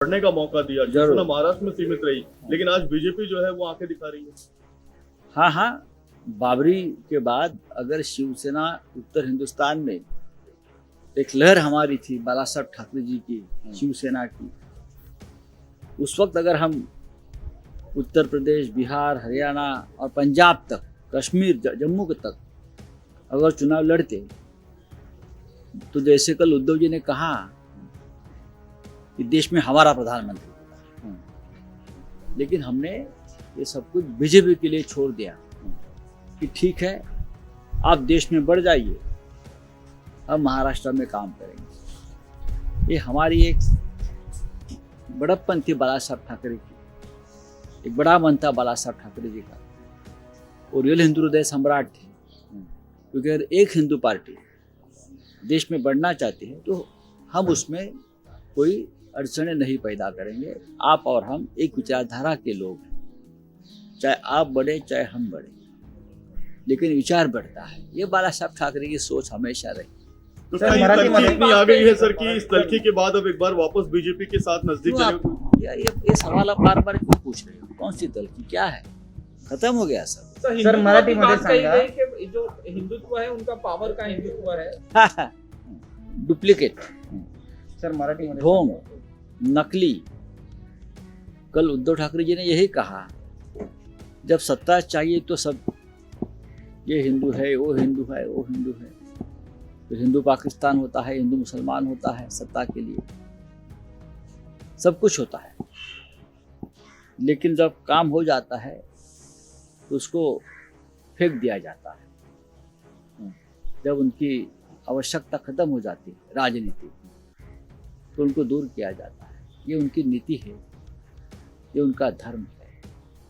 बढ़ने का मौका दिया, जिसने महाराष्ट्र में सीमित रही, लेकिन आज बीजेपी जो है वो आंखें दिखा रही है। हाँ हाँ, बाबरी के बाद अगर शिवसेना उत्तर हिंदुस्तान में एक लहर हमारी थी, बाला साहब ठाकरे जी की, शिवसेना की, उस वक्त अगर हम उत्तर प्रदेश, बिहार, हरियाणा और पंजाब तक, कश्मीर, जम्मू तक अगर चुनाव लड़ते तो जैसे कल उद्धव जी ने कहा कि देश में हमारा प्रधानमंत्री होगा, लेकिन हमने ये सब कुछ बीजेपी के लिए छोड़ दिया कि ठीक है आप देश में बढ़ जाइए, हम महाराष्ट्र में काम करेंगे। ये हमारी एक बड़प्पन थी बाला साहब ठाकरे की, एक बड़ा मन था बाला साहब ठाकरे जी का, और रियल हिंदू हृदय सम्राट थे। क्योंकि अगर एक हिंदू पार्टी देश में बढ़ना चाहती है तो हम उसमें कोई अड़चने नहीं पैदा करेंगे। आप और हम एक विचारधारा के लोग हैं, चाहे आप बढ़े चाहे हम बढ़े, लेकिन विचार बढ़ता है। ये बाला साहब ठाकरे की सोच हमेशा रही। तो तलखी इतनी आ गई है सर कि इस तलखी के बाद अब एक बार वापस बीजेपी के साथ नजदीक चले। ये सवाल आप बार बार क्यों पूछ रहे हो? कौन सी तलखी, क्या है? खत्म हो गया सब। सर मराठीमध्ये सांगा की जो हिंदुत्व है उनका पॉवर का हिंदुत्व है। डुप्लीकेट, सर मराठीमध्ये ढोंग, नकली। कल उद्धव ठाकरे जी ने यही कहा, जब सत्ता चाहिए तो सब ये हिंदू है, वो हिंदू है, वो हिंदू है, तो हिंदू पाकिस्तान होता है, हिंदू मुसलमान होता है, सत्ता के लिए सब कुछ होता है। लेकिन जब काम हो जाता है तो उसको फेंक दिया जाता है। जब उनकी आवश्यकता खत्म हो जाती है राजनीति, तो उनको दूर किया जाता है। ये उनकी नीति है, ये उनका धर्म है।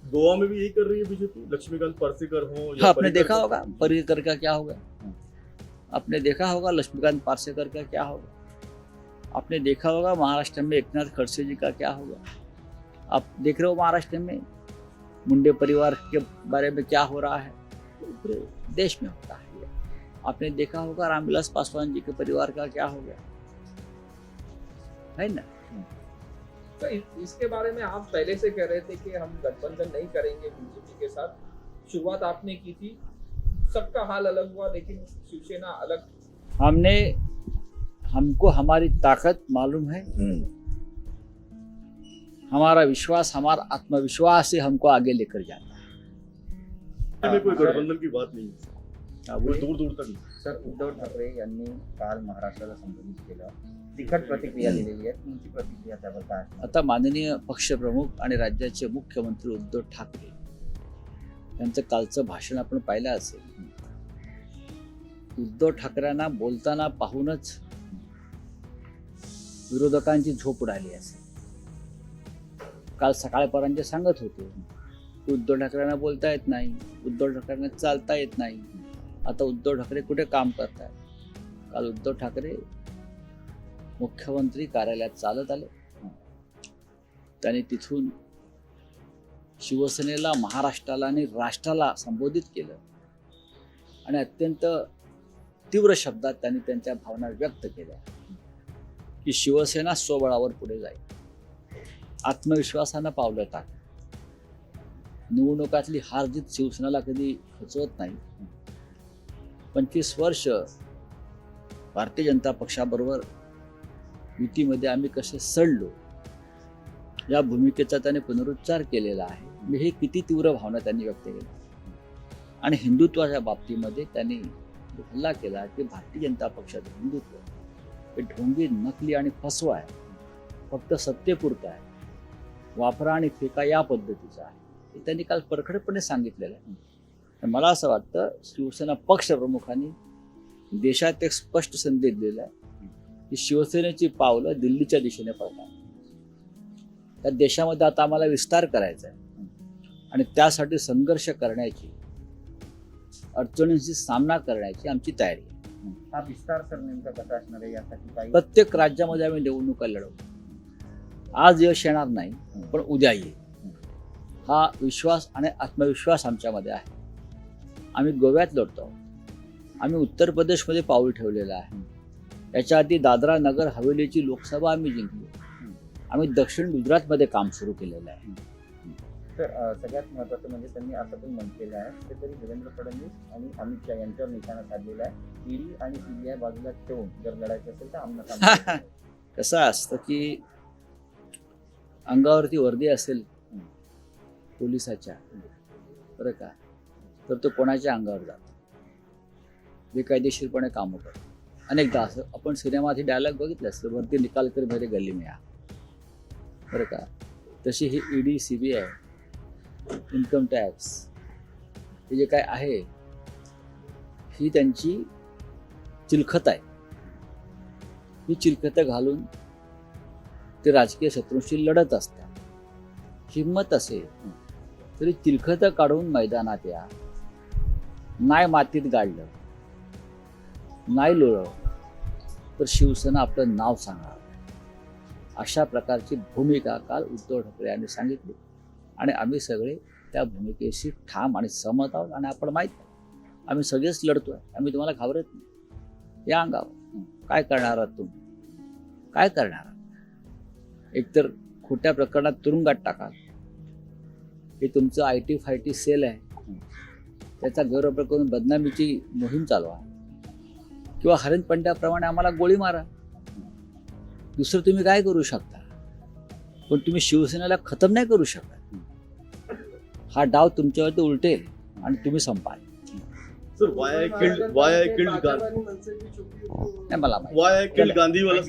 गोवा में भी यही कर रही है बीजेपी, लक्ष्मीकांत पार्सेकर हो या आपने देखा होगा पर्रिकर का क्या होगा, आपने देखा होगा लक्ष्मीकांत पार्सेकर का क्या होगा, आपने देखा होगा महाराष्ट्र में एकनाथ खड़से जी का क्या होगा, आप देख रहे हो महाराष्ट्र में मुंडे परिवार के बारे में क्या हो रहा है, पूरे देश में होता है। आपने देखा होगा रामविलास पासवान जी के परिवार का क्या हो गया, है ना? तो इसके बारे में आप पहले से कह रहे थे कि हम गठबंधन नहीं करेंगे बीजेपी के साथ, शुरुआत आपने की थी, सबका हाल अलग हुआ, लेकिन शिवसेना अलग। हमको हमारी ताकत मालूम है, हमारा विश्वास, हमारा आत्मविश्वास से हमको आगे लेकर जाना है। में कोई गठबंधन की बात नहीं है, दूर दूर तक। सर उद्धव ठाकरे यांनी काल महाराष्ट्राला संबोधित केलं, तिखट प्रतिक्रिया दिलेली आहे, तुमची प्रतिक्रिया त्यावर काय? आता माननीय पक्षप्रमुख आणि राज्याचे मुख्यमंत्री उद्धव ठाकरे यांचं कालचं भाषण आपण पाहिलं असेल। उद्धव ठाकरेंना बोलताना पाहूनच विरोधकांची झोप उडाली असेल। काल सकाळपर्यंत सांगत होते की उद्धव ठाकरेंना बोलता येत नाही, उद्धव ठाकरेंना चालता येत नाही। आता उद्धव ठाकरे कुठे काम करतात? काल उद्धव ठाकरे मुख्यमंत्री कार्यालयात चालत आले, त्यांनी तिथून शिवसेनेला, महाराष्ट्राला आणि राष्ट्राला संबोधित केलं आणि अत्यंत तीव्र शब्दात त्यांनी त्यांच्या भावना व्यक्त केल्या की शिवसेना स्वबळावर पुढे जाईल, आत्मविश्वासानं पावलं टाक। निवडणुकातली हार जीत शिवसेनेला कधी खचवत नाही। 25 वर्ष भारतीय जनता पक्षाबरोबर युतीमध्ये आम्ही कसे सडलो, या भूमिकेचा त्याने पुनरुच्चार केलेला आहे। हे किती तीव्र भावना त्यांनी व्यक्त केल्या। आणि हिंदुत्वाच्या बाबतीमध्ये त्यांनी हल्ला केला की भारतीय जनता पक्षाचं हिंदुत्व हे ढोंगी, नकली आणि फसवा आहे, फक्त सत्तेपुरतं आहे, वापरा आणि फेका या पद्धतीचं आहे, हे त्यांनी काल परखडपणे सांगितलेलं आहे। मला असं वाटतं शिवसेना पक्षप्रमुखांनी देशात एक स्पष्ट संदेश दिलेला आहे की शिवसेनेची पावलं दिल्लीच्या दिशेने पडतात। त्या देशामध्ये आता आम्हाला विस्तार करायचा आहे आणि त्यासाठी संघर्ष करण्याची, अडचणींशी सामना करण्याची आमची तयारी आहे। हा विस्तार सर नेमका कसा असणार आहे यासाठी काही? प्रत्येक राज्यामध्ये आम्ही निवडणुका लढवू। आज यश येणार नाही, पण उद्या येईल, हा विश्वास आणि आत्मविश्वास आमच्यामध्ये आहे। आम्ही गोव्यात लढतो, आम्ही उत्तर प्रदेशमध्ये पाऊल ठेवलेलं आहे, याच्या आधी दादरा नगर हवेलीची लोकसभा आम्ही जिंकली, आम्ही दक्षिण गुजरातमध्ये काम सुरू केलेलं आहे. तर सगळ्यात महत्त्वाचं म्हणजे त्यांनी असं पण म्हटलेलं आहे कुठेतरी देवेंद्र फडणवीस आणि अमित शहा यांच्यावर निशाणा साधलेला आहे. ईडी आणि सीबीआय बाजूला ठेवून जर लढायचं असेल तर आमना सामना कसं असतं की अंगावरती वर्दी असेल पोलिसाच्या, बरं का, तर तो कोणाच्या अंगावर जातो, बेकायदेशीरपणे कामं करतो. अनेकदा असं आपण सिनेमात ही डायलॉग बघितलं असतं, वरती निकाल कर मेरे गली में आ, बरं का. तशी ही ईडी सीबीआय इन्कम टॅक्स हे जे काय आहे ही त्यांची चिलखत आहे. ही चिलखतं घालून ते राजकीय शत्रूंशी लढत असतात. हिंमत असेल तरी चिलखतं काढून मैदानात या. नाही मातीत गाडलं, नाही लोळलं तर शिवसेना आपलं नाव सांगा, अशा प्रकारची भूमिका काल उद्धव ठाकरे यांनी सांगितली आणि आम्ही सगळे त्या भूमिकेशी ठाम आणि सहमत आहोत. आणि आपण माहीत आम्ही सगळेच लढतोय, आम्ही तुम्हाला घाबरत नाही. या अंगावर काय करणार आहात तुम्ही, काय करणार आहात? एकतर खोट्या प्रकरणात तुरुंगात टाकाल, हे तुमचं IT फायटी सेल आहे, त्याचा गैरवापर करून बदनामीची मोहीम चालवा, किंवा हरिंद पंड्याप्रमाणे आम्हाला गोळी मारा. दुसरं तुम्ही काय करू शकता, पण तुम्ही शिवसेनेला खतम नाही करू शकत. हा डाव तुमच्यावरती उलटेल आणि तुम्ही संपाल. Sir, why I killed Gandhi? नाही मला माहिती. Why I killed Gandhi वाला